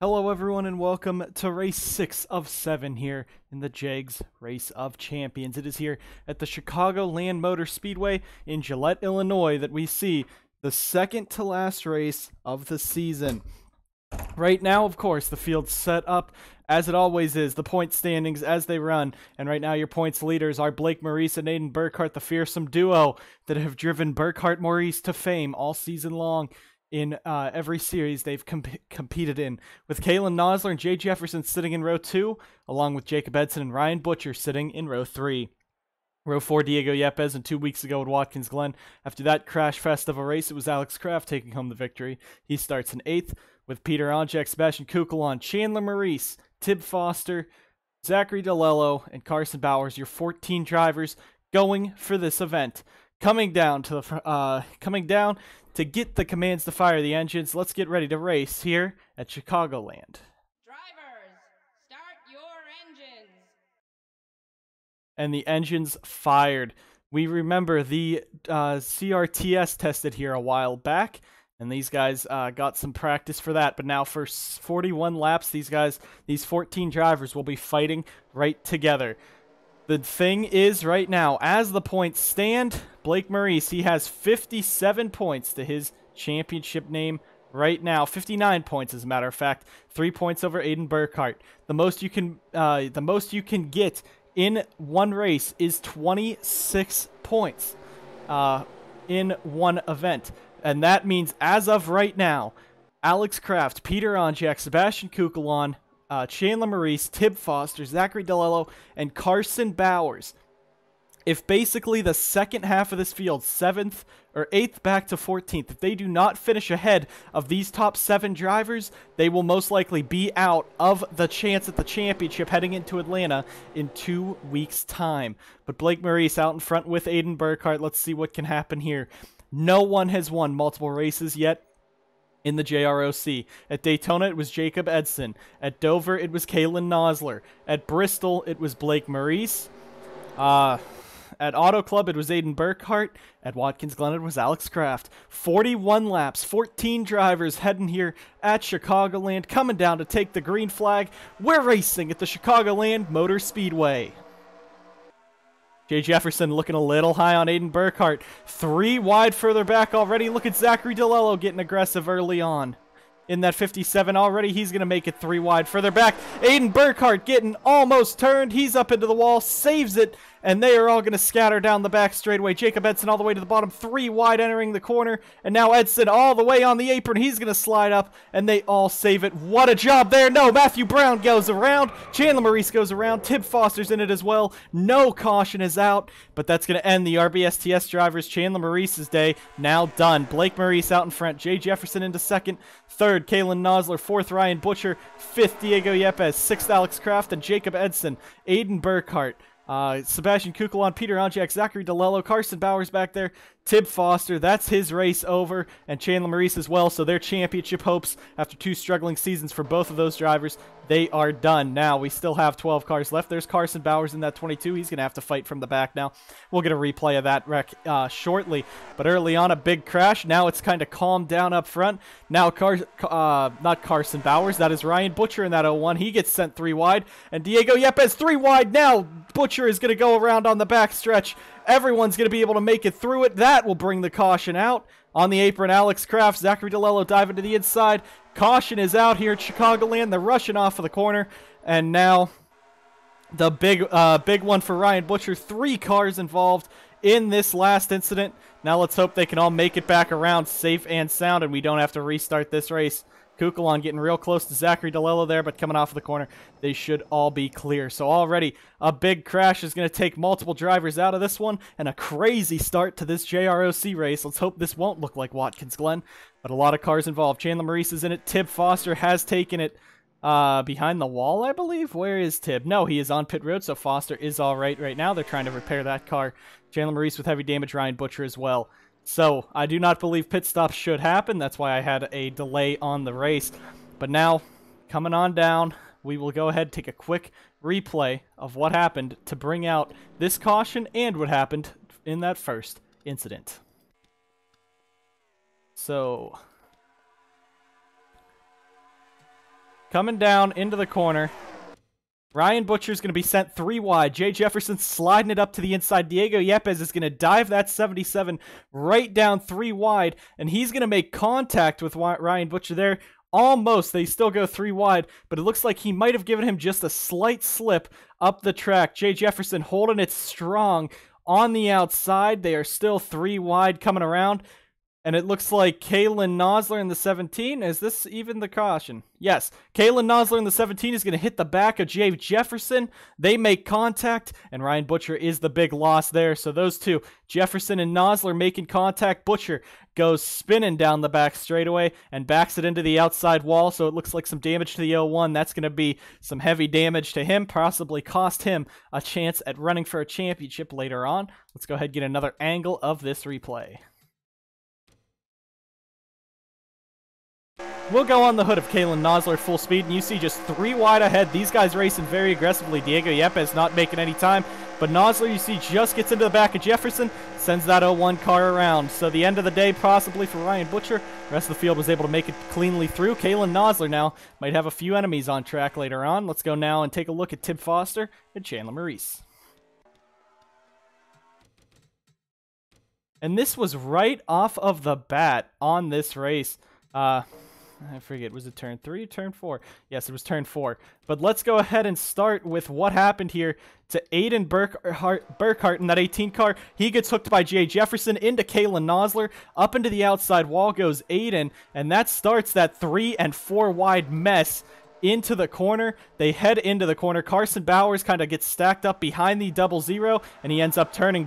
Hello everyone and welcome to race 6 of 7 here in the Jegs Race of Champions. It is here at the Chicagoland Motor Speedway in Gillette, Illinois that we see the second to last race of the season. Right now, of course, the field's set up as it always is, the point standings as they run, and right now your points leaders are Blake Maurice and Aiden Burkhart, the fearsome duo that have driven Burkhart-Maurice to fame all season long in every series they've competed in, with Kalen Nosler and Jay Jefferson sitting in row 2, along with Jacob Edson and Ryan Butcher sitting in row 3. Row 4, Diego Yepes, and 2 weeks ago at Watkins Glen. After that crash fest of a race, it was Alex Kraft taking home the victory. He starts in 8th, with Peter Onjek, Sebastian Kukulon, Chandler Maurice, Tib Foster, Zachary DeLello, and Carson Bowers, your 14 drivers going for this event. Coming down to get the commands to fire the engines. Let's get ready to race here at Chicagoland. Drivers, start your engines. And the engines fired. We remember the CRTS tested here a while back, and these guys got some practice for that. But now for 41 laps, these 14 drivers will be fighting right together. The thing is, right now, as the points stand, Blake Maurice, he has 57 points to his championship name right now. 59 points, as a matter of fact. 3 points over Aiden Burkhart. The most you can get in one race is 26 points in one event. And that means, as of right now, Alex Kraft, Peter Onjek, Sebastian Kukulon, Chandler Maurice, Tib Foster, Zachary DeLello, and Carson Bowers. If basically the second half of this field, 7th or 8th back to 14th, if they do not finish ahead of these top 7 drivers, they will most likely be out of the chance at the championship heading into Atlanta in 2 weeks' time. But Blake Maurice out in front with Aiden Burkhart. Let's see what can happen here. No one has won multiple races yet in the JROC. At Daytona, it was Jacob Edson. At Dover, it was Kalen Nosler. At Bristol, it was Blake Maurice. At Auto Club, it was Aiden Burkhart. At Watkins Glen, it was Alex Kraft. 41 laps, 14 drivers heading here at Chicagoland, coming down to take the green flag. We're racing at the Chicagoland Motor Speedway. Jay Jefferson looking a little high on Aiden Burkhart. 3 wide further back already. Look at Zachary DeLello getting aggressive early on. In that 57 already, he's going to make it 3 wide further back. Aiden Burkhart getting almost turned. He's up into the wall, saves it, and they are all going to scatter down the back straightaway. Jacob Edson all the way to the bottom, 3 wide entering the corner, and now Edson all the way on the apron. He's going to slide up, and they all save it. What a job there. No, Matthew Brown goes around. Chandler Maurice goes around. Tib Foster's in it as well. No caution is out, but that's going to end the RBSTS drivers. Chandler Maurice's day now done. Blake Maurice out in front. Jay Jefferson into second. 3rd, Kalen Nosler. 4th, Ryan Butcher. 5th, Diego Yepes. 6th, Alex Kraft, and Jacob Edson. Aiden Burkhart. Sebastian Kukulon, Peter Onjek, Zachary DeLello, Carson Bowers back there, Tib Foster, that's his race over, and Chandler Maurice as well, so their championship hopes, after 2 struggling seasons for both of those drivers, they are done. Now, we still have 12 cars left. There's Carson Bowers in that 22. He's going to have to fight from the back now. We'll get a replay of that wreck shortly, but early on, a big crash. Now it's kind of calmed down up front. Now, not Carson Bowers, that is Ryan Butcher in that 01. He gets sent 3 wide, and Diego Yepes 3 wide now. Butcher is going to go around on the back stretch. Everyone's going to be able to make it through it. That will bring the caution out. On the apron, Alex Kraft, Zachary DeLello diving to the inside. Caution is out here at Chicagoland. They're rushing off of the corner. And now the big one for Ryan Butcher. 3 cars involved in this last incident. Now let's hope they can all make it back around safe and sound, and we don't have to restart this race. Kukulon getting real close to Zachary DeLello there, but coming off of the corner, they should all be clear. So already a big crash is going to take multiple drivers out of this one, and a crazy start to this JROC race. Let's hope this won't look like Watkins Glen, but a lot of cars involved. Chandler Maurice is in it. Tib Foster has taken it behind the wall, I believe. Where is Tib? No, he is on pit road, so Foster is all right now. They're trying to repair that car. Chandler Maurice with heavy damage, Ryan Butcher as well. So, I do not believe pit stops should happen. That's why I had a delay on the race. But now, coming on down, we will go ahead and take a quick replay of what happened to bring out this caution and what happened in that first incident. So, coming down into the corner. Ryan Butcher's going to be sent 3 wide. Jay Jefferson sliding it up to the inside. Diego Yepes is going to dive that 77 right down 3 wide, and he's going to make contact with Ryan Butcher there. Almost. They still go 3 wide, but it looks like he might have given him just a slight slip up the track. Jay Jefferson holding it strong on the outside. They are still 3 wide coming around. And it looks like Kalen Nosler in the 17. Is this even the caution? Yes. Kalen Nosler in the 17 is going to hit the back of Jay Jefferson. They make contact, and Ryan Butcher is the big loss there. So those two, Jefferson and Nosler, making contact. Butcher goes spinning down the back straightaway and backs it into the outside wall. So it looks like some damage to the 0-1. That's going to be some heavy damage to him, possibly cost him a chance at running for a championship later on. Let's go ahead and get another angle of this replay. We'll go on the hood of Kalen Nosler full speed, and you see just 3 wide ahead. These guys racing very aggressively. Diego Yepes not making any time, but Nosler, you see, just gets into the back of Jefferson, sends that 0-1 car around. So the end of the day, possibly for Ryan Butcher. The rest of the field was able to make it cleanly through. Kalen Nosler now might have a few enemies on track later on. Let's go now and take a look at Tib Foster and Chandler Maurice. And this was right off of the bat on this race. I forget, was it turn 3 or turn 4? Yes, it was turn 4. But let's go ahead and start with what happened here to Aiden Burkhart in that 18 car. He gets hooked by Jay Jefferson into Kalen Nosler. Up into the outside wall goes Aiden, and that starts that 3 and 4 wide mess into the corner. They head into the corner. Carson Bowers kind of gets stacked up behind the 00, and he ends up turning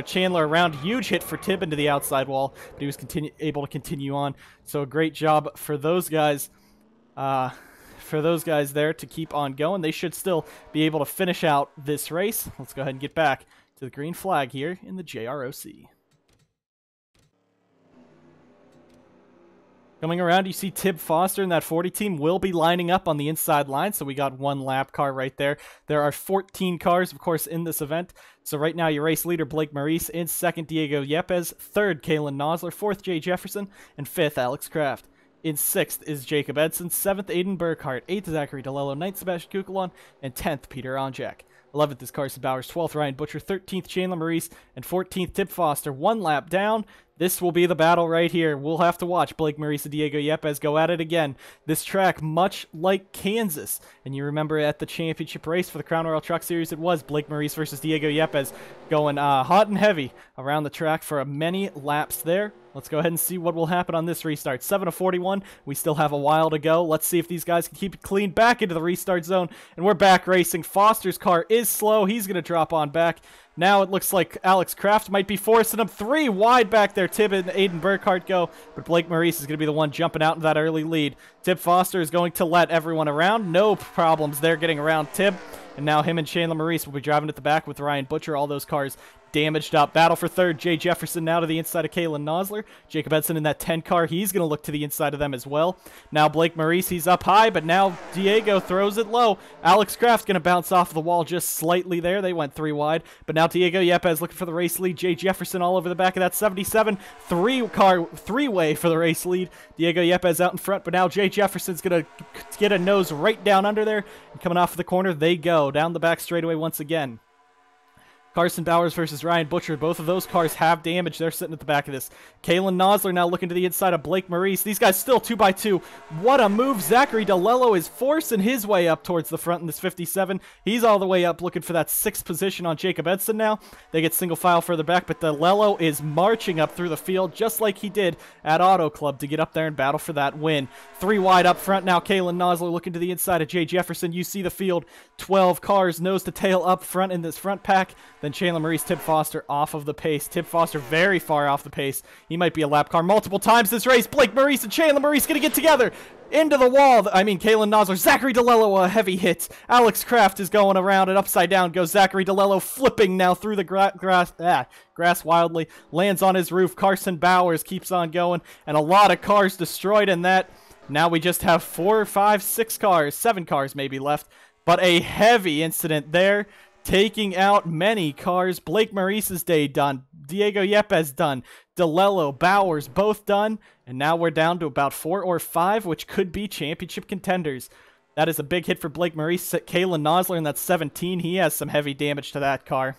Chandler around. Huge hit for Tib into the outside wall, but he was able to continue on. So a great job for those guys. There to keep on going. They should still be able to finish out this race. Let's go ahead and get back to the green flag here in the JROC. Coming around, you see Tib Foster and that 40 team will be lining up on the inside line, so we got 1 lap car right there. There are 14 cars, of course, in this event. So right now, your race leader, Blake Maurice, in 2nd, Diego Yepes, 3rd, Kalen Nosler, 4th, Jay Jefferson, and 5th, Alex Kraft. In 6th is Jacob Edson, 7th, Aiden Burkhart, 8th, Zachary DeLello, 9th, Sebastian Kukulon, and 10th, Peter Onjak. 11th is Carson Bowers, 12th, Ryan Butcher, 13th, Chandler Maurice, and 14th, Tib Foster. 1 lap down. This will be the battle right here. We'll have to watch Blake Maurice and Diego Yepes go at it again. This track, much like Kansas, and you remember at the championship race for the Crown Royal Truck Series, it was Blake Maurice versus Diego Yepes going hot and heavy around the track for many laps there. Let's go ahead and see what will happen on this restart. 7 of 41. We still have a while to go. Let's see if these guys can keep it clean back into the restart zone. And we're back racing. Foster's car is slow. He's going to drop on back. Now it looks like Alex Kraft might be forcing him 3 wide back there. Tib and Aiden Burkhart go, but Blake Maurice is going to be the one jumping out in that early lead. Tib Foster is going to let everyone around. No problems there getting around Tib. And now him and Chandler Maurice will be driving at the back with Ryan Butcher. All those cars damaged up. Battle for 3rd. Jay Jefferson now to the inside of Kalen Nosler. Jacob Edson in that 10 car. He's going to look to the inside of them as well. Now Blake Maurice, he's up high, but now Diego throws it low. Alex Kraft's going to bounce off the wall just slightly there. They went 3 wide. But now Diego Yepes looking for the race lead. Jay Jefferson all over the back of that 77. 3-way for the race lead. Diego Yepes out in front, but now Jay Jefferson's going to get a nose right down under there. And coming off of the corner, they go down the back straightaway once again. Carson Bowers versus Ryan Butcher. Both of those cars have damage. They're sitting at the back of this. Kalen Nosler now looking to the inside of Blake Maurice. These guys still 2x2. What a move. Zachary DeLello is forcing his way up towards the front in this 57. He's all the way up looking for that 6th position on Jacob Edson now. They get single file further back, but DeLello is marching up through the field just like he did at Auto Club to get up there and battle for that win. 3 wide up front now. Kalen Nosler looking to the inside of Jay Jefferson. You see the field. 12 cars nose to tail up front in this front pack. Then Chandler Maurice, Tib Foster off of the pace. Tib Foster very far off the pace. He might be a lap car multiple times this race. Blake Maurice and Chandler Maurice going to get together. Into the wall. Kalen Nosler. Zachary DeLello, a heavy hit. Alex Kraft is going around and upside down goes Zachary DeLello, flipping now through the grass wildly. Lands on his roof. Carson Bowers keeps on going. And a lot of cars destroyed in that. Now we just have 4, 5, 6 cars. 7 cars maybe left. But a heavy incident there. Taking out many cars. Blake Maurice's day done. Diego Yepes done. DeLello, Bowers, both done. And now we're down to about 4 or 5, which could be championship contenders. That is a big hit for Blake Maurice. Kalen Nosler in that 17. He has some heavy damage to that car.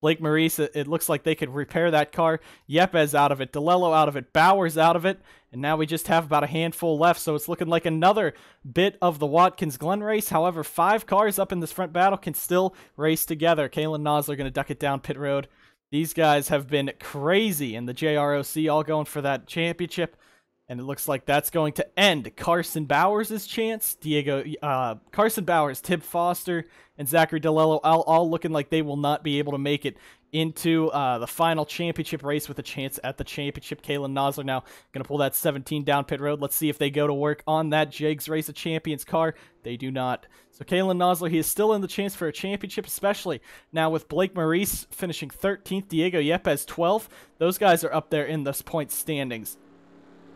Blake Maurice, it looks like they could repair that car. Yepes out of it. DeLello out of it. Bowers out of it. And now we just have about a handful left, so it's looking like another bit of the Watkins-Glen race. However, 5 cars up in this front battle can still race together. Kalen Nosler going to duck it down pit road. These guys have been crazy in the JROC, all going for that championship. And it looks like that's going to end Carson Bowers' chance. Carson Bowers, Tib Foster, and Zachary DeLello all looking like they will not be able to make it into the final championship race with a chance at the championship. Kalen Nosler now going to pull that 17 down pit road. Let's see if they go to work on that Jegs Race of Champions car. They do not. So Kalen Nosler, he is still in the chance for a championship, especially now with Blake Maurice finishing 13th, Diego Yepes 12th. Those guys are up there in the point standings.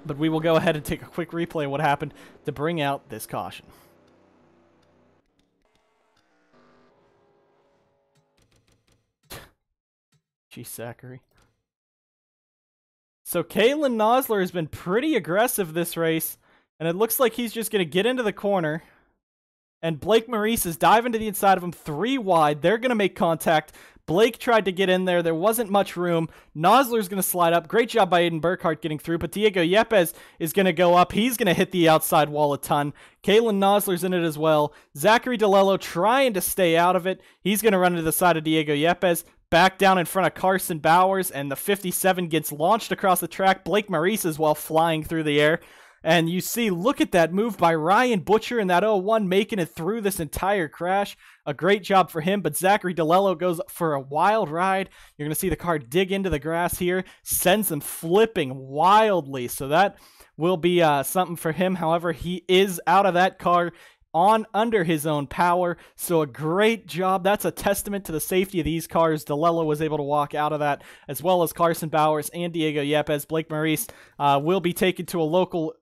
But we will go ahead and take a quick replay of what happened to bring out this caution. Geez, Zachary. So Kalen Nosler has been pretty aggressive this race, and it looks like he's just going to get into the corner. And Blake Maurice is diving to the inside of him, 3 wide. They're going to make contact. Blake tried to get in there. There wasn't much room. Nosler's going to slide up. Great job by Aiden Burkhart getting through, but Diego Yepes is going to go up. He's going to hit the outside wall a ton. Kalen Nosler's in it as well. Zachary DeLello trying to stay out of it. He's going to run into the side of Diego Yepes. Back down in front of Carson Bowers, and the 57 gets launched across the track. Blake Maurice as well flying through the air. And you see, look at that move by Ryan Butcher in that 01, making it through this entire crash. A great job for him, but Zachary DeLello goes for a wild ride. You're going to see the car dig into the grass here, sends him flipping wildly. So that will be something for him. However, he is out of that car on under his own power. So a great job. That's a testament to the safety of these cars. DeLello was able to walk out of that, as well as Carson Bowers and Diego Yepes. Blake Maurice will be taken to a local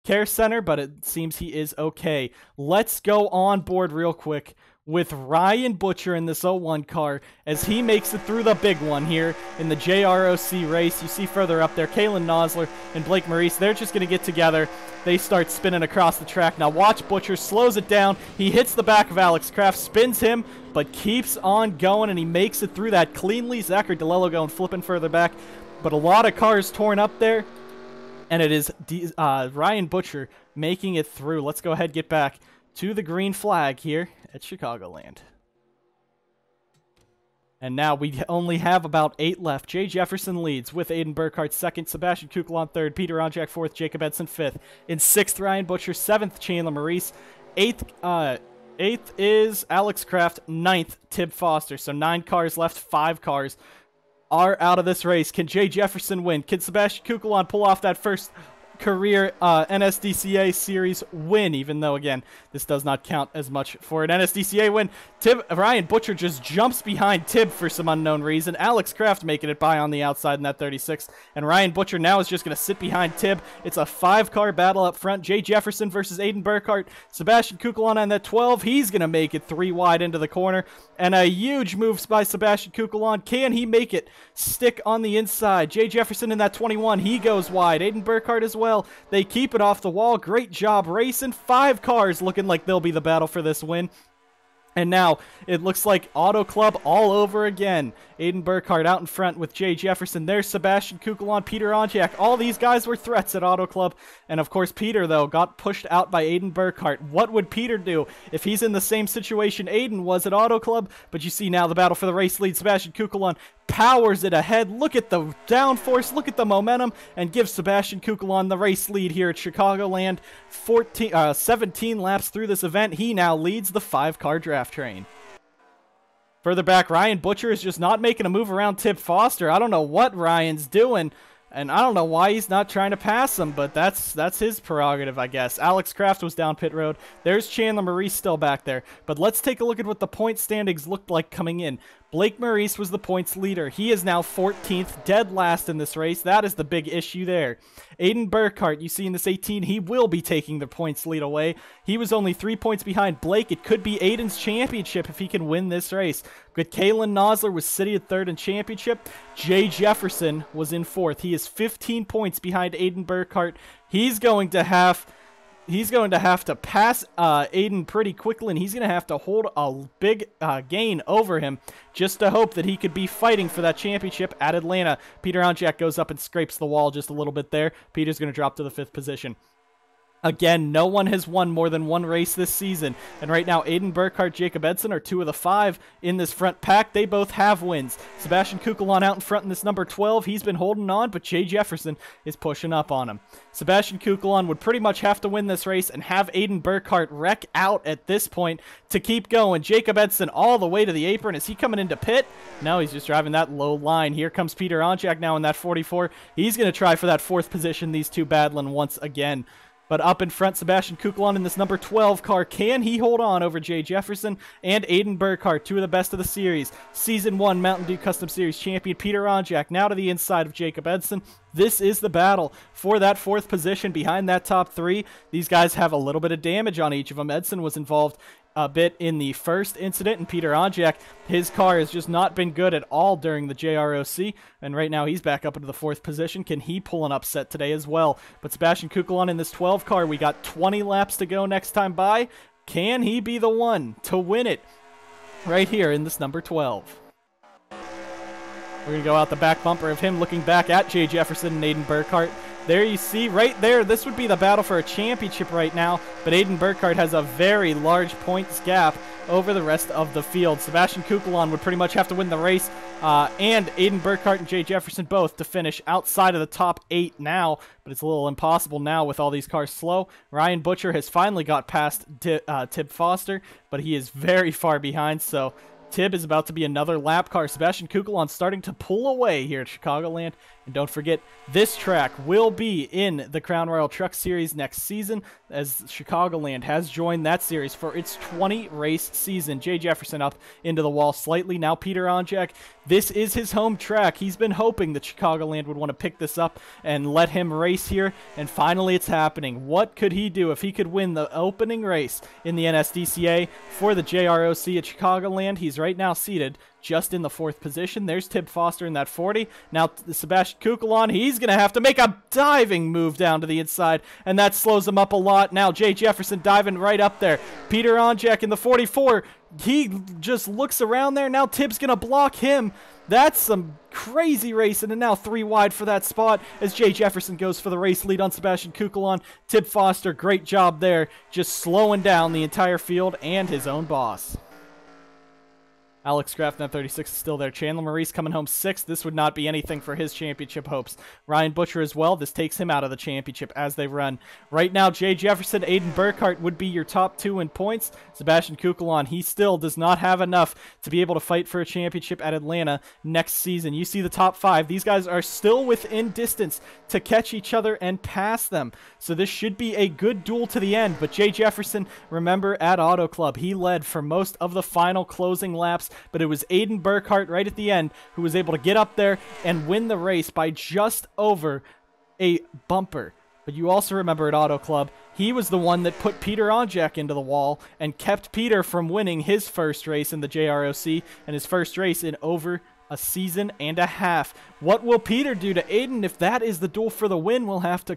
care center, but it seems he is okay. Let's go on board real quick with Ryan Butcher in this 01 car as he makes it through the big one here in the JROC race. You see further up there, Kalen Nosler and Blake Maurice. They're just going to get together. They start spinning across the track. Now watch Butcher, slows it down. He hits the back of Alex Kraft, spins him, but keeps on going, and he makes it through that cleanly. Zachary DeLello going flipping further back, but a lot of cars torn up there. And it is Ryan Butcher making it through. Let's go ahead and get back to the green flag here at Chicagoland. And now we only have about 8 left. Jay Jefferson leads with Aiden Burkhart second, Sebastian Kukulon third, Peter Onjak fourth, Jacob Edson fifth. In 6th, Ryan Butcher, 7th, Chandler Maurice. 8th is Alex Kraft, 9th, Tib Foster. So 9 cars left, 5 cars are out of this race. Can Jay Jefferson win? Can Sebastian Kukulon pull off that first career NSDCA series win, even though, again, this does not count as much for an NSDCA win? Ryan Butcher just jumps behind Tib for some unknown reason. Alex Kraft making it by on the outside in that 36th, and Ryan Butcher now is just going to sit behind Tib. It's a 5-car battle up front. Jay Jefferson versus Aiden Burkhart. Sebastian Kukulon on that 12. He's going to make it 3 wide into the corner, and a huge move by Sebastian Kukulon. Can he make it stick on the inside? Jay Jefferson in that 21. He goes wide. Aiden Burkhart as well. They keep it off the wall. Great job racing. 5 cars looking like they'll be the battle for this win. And now it looks like Auto Club all over again. Aiden Burkhart out in front with Jay Jefferson. There's Sebastian Kukulon, Peter Onjak. All these guys were threats at Auto Club. And of course, Peter, though, got pushed out by Aiden Burkhart. What would Peter do if he's in the same situation Aiden was at Auto Club? But you see now the battle for the race lead. Sebastian Kukulon powers it ahead. Look at the downforce. Look at the momentum. And gives Sebastian Kukulon the race lead here at Chicagoland. 17 laps through this event. He now leads the 5-car draft train. Further back, Ryan Butcher is just not making a move around Tib Foster. I don't know what Ryan's doing, and I don't know why he's not trying to pass him, but that's his prerogative, I guess. Alex Kraft was down pit road. There's Chandler Maurice still back there. But let's take a look at what the point standings looked like coming in. Blake Maurice was the points leader. He is now 14th, dead last in this race. That is the big issue there. Aiden Burkhart, you see in this 18, he will be taking the points lead away. He was only 3 points behind Blake. It could be Aiden's championship if he can win this race. But Kalen Nosler was sitting at 3rd in championship. Jay Jefferson was in 4th. He is 15 points behind Aiden Burkhart. He's going to have he's going to have to pass Aiden pretty quickly, and he's going to have to hold a big gain over him just to hope that he could be fighting for that championship at Atlanta. Peter Onjak goes up and scrapes the wall just a little bit there. Peter's going to drop to the 5th position. Again, no one has won more than one race this season. And right now, Aiden Burkhart, Jacob Edson are 2 of the 5 in this front pack. They both have wins. Sebastian Kukulon out in front in this number 12. He's been holding on, but Jay Jefferson is pushing up on him. Sebastian Kukulon would pretty much have to win this race and have Aiden Burkhart wreck out at this point to keep going. Jacob Edson all the way to the apron. Is he coming into pit? No, he's just driving that low line. Here comes Peter Onjak now in that 44. He's going to try for that 4th position. These two battling once again. But up in front, Sebastian Kukulon in this number 12 car. Can he hold on over Jay Jefferson and Aiden Burkhart, 2 of the best of the series? Season 1 Mountain Dew Custom Series champion Peter Onjak now to the inside of Jacob Edson. This is the battle for that 4th position behind that top 3. These guys have a little bit of damage on each of them. Edson was involved a bit in the first incident, and Peter Onjak, his car has just not been good at all during the JROC, and right now he's back up into the 4th position. Can he pull an upset today as well? But Sebastian Kukulon in this 12 car, we got 20 laps to go next time by. Can he be the one to win it right here in this number 12? We're going to go out the back bumper of him looking back at Jay Jefferson and Aiden Burkhart. There you see, right there, this would be the battle for a championship right now, but Aiden Burkhart has a very large points gap over the rest of the field. Sebastian Kukulon would pretty much have to win the race, and Aiden Burkhart and Jay Jefferson both to finish outside of the top 8 now, but it's a little impossible now with all these cars slow. Ryan Butcher has finally got past Tib Foster, but he is very far behind, so Tib is about to be another lap car. Sebastian Kukulon starting to pull away here at Chicagoland. And don't forget, this track will be in the Crown Royal Truck Series next season, as Chicagoland has joined that series for its 20-race season. Jay Jefferson up into the wall slightly. Now Peter Onjak, this is his home track. He's been hoping that Chicagoland would want to pick this up and let him race here, and finally it's happening. What could he do if he could win the opening race in the NSDCA for the JROC at Chicagoland? He's right now seated just in the 4th position. There's Tib Foster in that 40. Now Sebastian Kukulon, he's going to have to make a diving move down to the inside, and that slows him up a lot. Now Jay Jefferson diving right up there. Peter Onjak in the 44. He just looks around there. Now Tib's going to block him. That's some crazy racing, and now 3 wide for that spot as Jay Jefferson goes for the race lead on Sebastian Kukulon. Tib Foster, great job there, just slowing down the entire field and his own boss. Alex Kraft in that 36 is still there. Chandler Maurice coming home 6th. This would not be anything for his championship hopes. Ryan Butcher as well. This takes him out of the championship as they run. Right now, Jay Jefferson, Aiden Burkhart would be your top 2 in points. Sebastian Kukulon, he still does not have enough to be able to fight for a championship at Atlanta next season. You see the top 5. These guys are still within distance to catch each other and pass them. So this should be a good duel to the end. But Jay Jefferson, remember at Auto Club, he led for most of the final closing laps, but it was Aiden Burkhart right at the end who was able to get up there and win the race by just over a bumper. But you also remember at Auto Club, he was the one that put Peter Onjak into the wall and kept Peter from winning his first race in the JROC and his first race in over a season and a half. What will Peter do to Aiden? If that is the duel for the win, we'll have to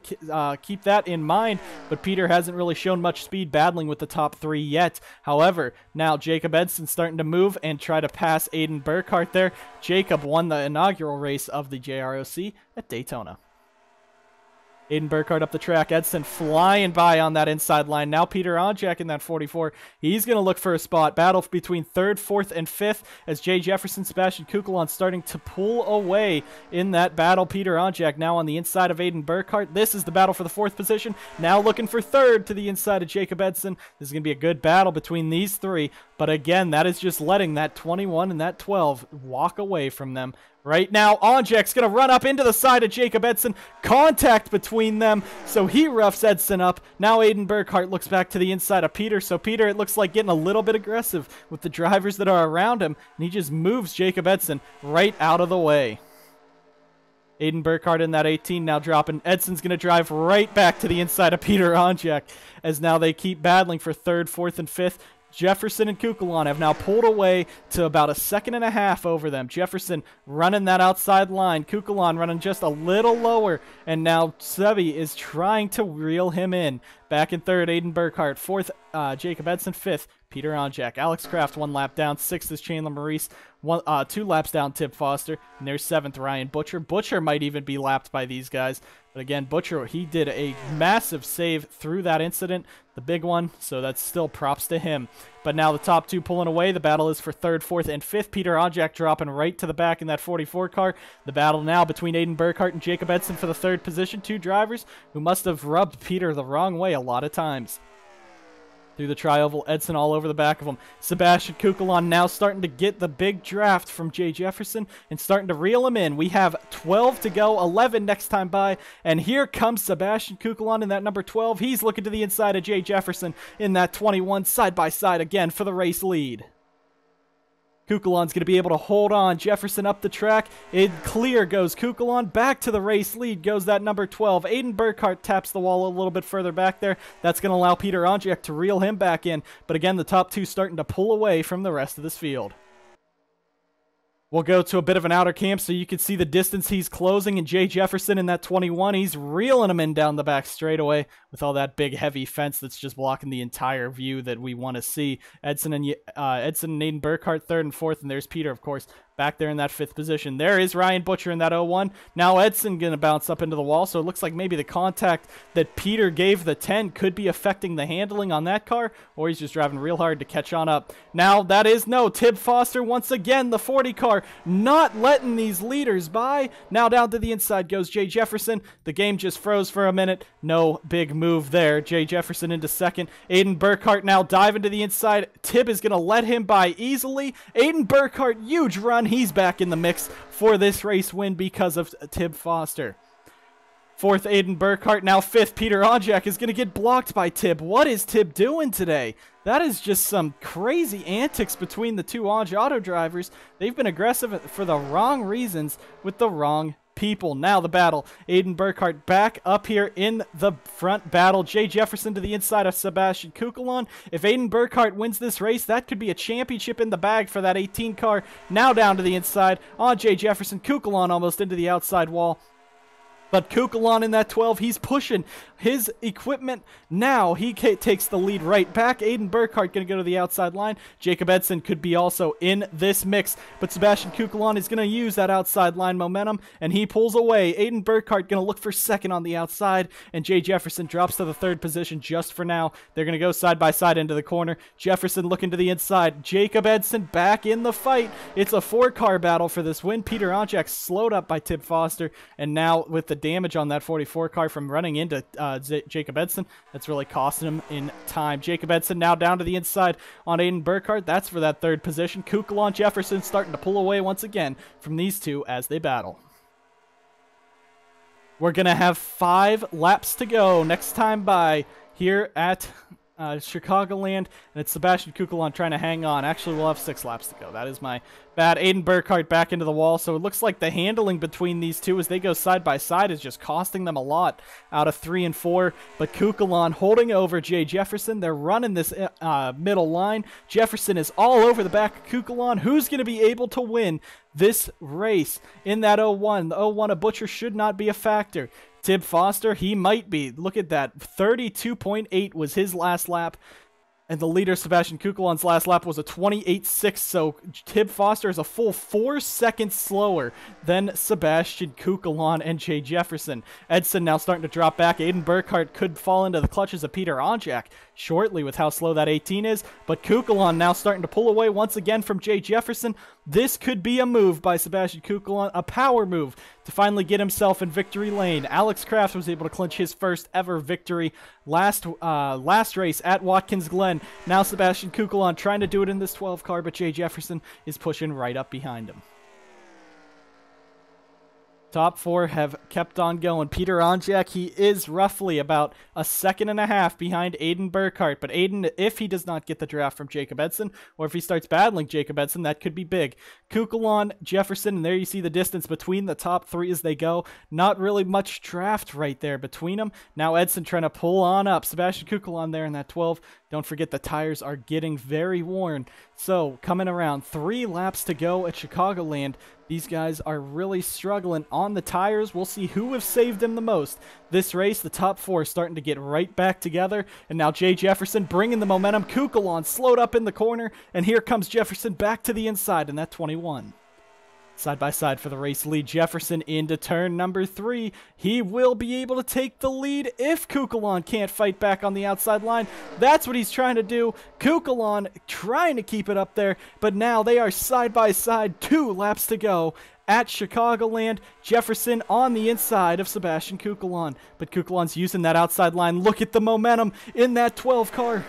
keep that in mind. But Peter hasn't really shown much speed battling with the top 3 yet. However, now Jacob Edson starting to move and try to pass Aiden Burkhart there. Jacob won the inaugural race of the JROC at Daytona. Aiden Burkhart up the track. Edson flying by on that inside line. Now Peter Onjak in that 44. He's going to look for a spot. Battle between 3rd, 4th, and 5th as Jay Jefferson, Sebastian Kukulon starting to pull away in that battle. Peter Onjak now on the inside of Aiden Burkhart. This is the battle for the 4th position. Now looking for 3rd to the inside of Jacob Edson. This is going to be a good battle between these 3. But again, that is just letting that 21 and that 12 walk away from them. Right now, Onjak's going to run up into the side of Jacob Edson. Contact between them, so he roughs Edson up. Now Aiden Burkhart looks back to the inside of Peter. So Peter, it looks like getting a little bit aggressive with the drivers that are around him. And he just moves Jacob Edson right out of the way. Aiden Burkhart in that 18 now dropping. Edson's going to drive right back to the inside of Peter Onjak as now they keep battling for 3rd, 4th, and 5th. Jefferson and Kukulon have now pulled away to about a second and a half over them. Jefferson running that outside line. Kukulon running just a little lower. And now Sebi is trying to reel him in. Back in third, Aiden Burkhart. Fourth, Jacob Edson. Fifth, Peter Onjak. Alex Kraft 1 lap down. Sixth is Chandler Maurice. 2 laps down, Tib Foster. And there's seventh, Ryan Butcher. Butcher might even be lapped by these guys. But again, Butcher, he did a massive save through that incident, the big one, so that's still props to him. But now the top 2 pulling away. The battle is for third, fourth, and fifth. Peter Onjak dropping right to the back in that 44 car. The battle now between Aiden Burkhart and Jacob Edson for the third position. 2 drivers who must have rubbed Peter the wrong way a lot of times. Through the tri-oval, Edson all over the back of him. Sebastian Kukulon now starting to get the big draft from Jay Jefferson and starting to reel him in. We have 12 to go, 11 next time by, and here comes Sebastian Kukulon in that number 12. He's looking to the inside of Jay Jefferson in that 21, side by side again for the race lead. Kukulon's going to be able to hold on. Jefferson up the track. In clear goes Kukulon. Back to the race lead goes that number 12. Aiden Burkhart taps the wall a little bit further back there. That's going to allow Peter Onjak to reel him back in. But again, the top 2 starting to pull away from the rest of this field. We'll go to a bit of an outer camp so you can see the distance he's closing. And Jay Jefferson in that 21, he's reeling him in down the back straightaway with all that big heavy fence that's just blocking the entire view that we want to see. Edson and Aiden Burkhart third and fourth, and there's Peter, of course, back there in that 5th position. There is Ryan Butcher in that 01. Now Edson going to bounce up into the wall, so it looks like maybe the contact that Peter gave the 10 could be affecting the handling on that car, or he's just driving real hard to catch on up. Now that is no. Tib Foster once again, the 40 car, not letting these leaders by. Now down to the inside goes Jay Jefferson. The game just froze for a minute. No big move there. Jay Jefferson into second. Aiden Burkhart now diving to the inside. Tib is going to let him by easily. Aiden Burkhart, huge run. He's back in the mix for this race win because of Tib Foster. Fourth, Aiden Burkhart. Now fifth, Peter Onjak is going to get blocked by Tib. What is Tib doing today? That is just some crazy antics between the 2 Onj Auto drivers. They've been aggressive for the wrong reasons with the wrong people. Now the battle. Aiden Burkhart back up here in the front battle. Jay Jefferson to the inside of Sebastian Kukulon. If Aiden Burkhart wins this race, that could be a championship in the bag for that 18 car. Now down to the inside on Jay Jefferson. Kukulon almost into the outside wall. But Kukulon in that 12, he's pushing his equipment. Now he takes the lead right back. Aiden Burkhart going to go to the outside line. Jacob Edson could be also in this mix. But Sebastian Kukulon is going to use that outside line momentum, and he pulls away. Aiden Burkhart going to look for second on the outside, and Jay Jefferson drops to the 3rd position just for now. They're going to go side by side into the corner. Jefferson looking to the inside. Jacob Edson back in the fight. It's a 4-car battle for this win. Peter Onjak slowed up by Tib Foster, and now with the damage on that 44 car from running into Jacob Edson, that's really costing him in time. Jacob Edson now down to the inside on Aiden Burkhart. That's for that 3rd position. Kukulon Jefferson starting to pull away once again from these 2 as they battle. We're going to have 5 laps to go next time by here at Chicagoland, and it's Sebastian Kukulon trying to hang on. Actually, we'll have 6 laps to go. That is my bad. Aiden Burkhart back into the wall, so it looks like the handling between these 2 as they go side by side is just costing them a lot out of 3 and 4, but Kukulon holding over Jay Jefferson. They're running this middle line. Jefferson is all over the back of Kukulon. Who's going to be able to win this race in that 01? The 01, a Butcher should not be a factor. Tib Foster, he might be. Look at that. 32.8 was his last lap. And the leader, Sebastian Kukulon's last lap was a 28.6, so Tib Foster is a full 4 seconds slower than Sebastian Kukulon and Jay Jefferson. Edson now starting to drop back. Aiden Burkhart could fall into the clutches of Peter Onjak shortly with how slow that 18 is, but Kukulon now starting to pull away once again from Jay Jefferson. This could be a move by Sebastian Kukulon, a power move to finally get himself in victory lane. Alex Kraft was able to clinch his first ever victory last race at Watkins Glen. Now Sebastian Kukulon trying to do it in this 12 car, but Jay Jefferson is pushing right up behind him. Top 4 have kept on going. Peter Onjak, he is roughly about a 1.5 seconds behind Aiden Burkhart. But Aiden, if he does not get the draft from Jacob Edson, or if he starts battling Jacob Edson, that could be big. Kukulon, Jefferson, and there you see the distance between the top 3 as they go. Not really much draft right there between them. Now Edson trying to pull on up. Sebastian Kukulon there in that 12. Don't forget the tires are getting very worn. So coming around 3 laps to go at Chicagoland. These guys are really struggling on the tires. We'll see who have saved them the most. This race, the top 4 starting to get right back together. And now Jay Jefferson bringing the momentum. Kukulon slowed up in the corner. And here comes Jefferson back to the inside in that 21. Side by side for the race lead. Jefferson into turn number 3. He will be able to take the lead if Kukulon can't fight back on the outside line. That's what he's trying to do. Kukulon trying to keep it up there, but now they are side by side. 2 laps to go at Chicagoland. Jefferson on the inside of Sebastian Kukulon, but Kukulon's using that outside line. Look at the momentum in that 12 car.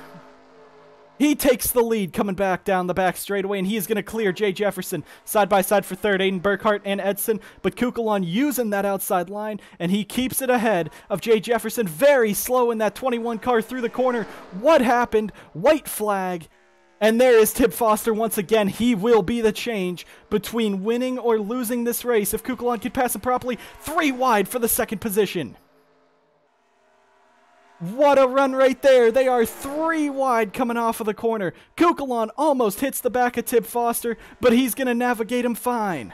He takes the lead coming back down the back straightaway, and he is going to clear Jay Jefferson side by side for third, Aiden Burkhart and Edson, but Kukulon using that outside line, and he keeps it ahead of Jay Jefferson. Very slow in that 21 car through the corner. What happened? White flag. And there is Tib Foster once again. He will be the change between winning or losing this race if Kukulon can pass it properly. 3 wide for the second position. What a run right there. They are 3 wide coming off of the corner. Kukulon almost hits the back of Tib Foster, but he's going to navigate him fine.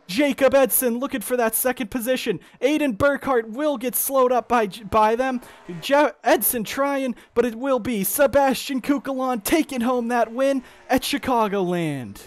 Jacob Edson looking for that second position. Aiden Burkhart will get slowed up by them. Edson trying, but it will be Sebastian Kukulon taking home that win at Chicagoland.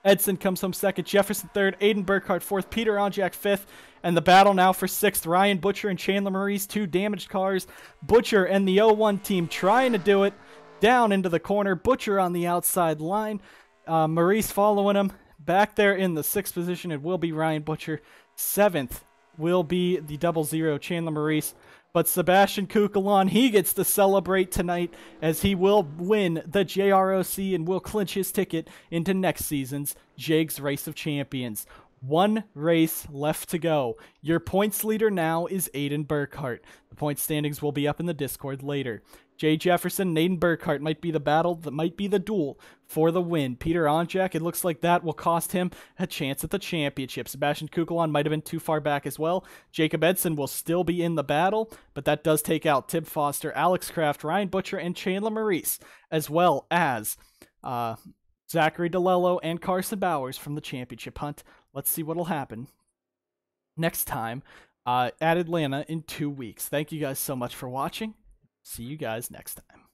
Edson comes home second, Jefferson third, Aiden Burkhart fourth, Peter Onjak fifth, and the battle now for sixth. Ryan Butcher and Chandler Maurice, 2 damaged cars. Butcher and the 0-1 team trying to do it down into the corner. Butcher on the outside line. Maurice following him. Back there in the 6th position, it will be Ryan Butcher. 7th will be the 00 Chandler Maurice. But Sebastian Kukulon, he gets to celebrate tonight as he will win the JROC and will clinch his ticket into next season's Jegs Race of Champions. 1 race left to go. Your points leader now is Aiden Burkhart. The point standings will be up in the Discord later. Jay Jefferson and Aiden Burkhart might be the battle, that might be the duel for the win. Peter Onjak, it looks like that will cost him a chance at the championship. Sebastian Kukulon might have been too far back as well. Jacob Edson will still be in the battle, but that does take out Tib Foster, Alex Kraft, Ryan Butcher, and Chandler Maurice, as well as Zachary DeLello and Carson Bowers from the championship hunt. Let's see what'll happen next time at Atlanta in 2 weeks. Thank you guys so much for watching. See you guys next time.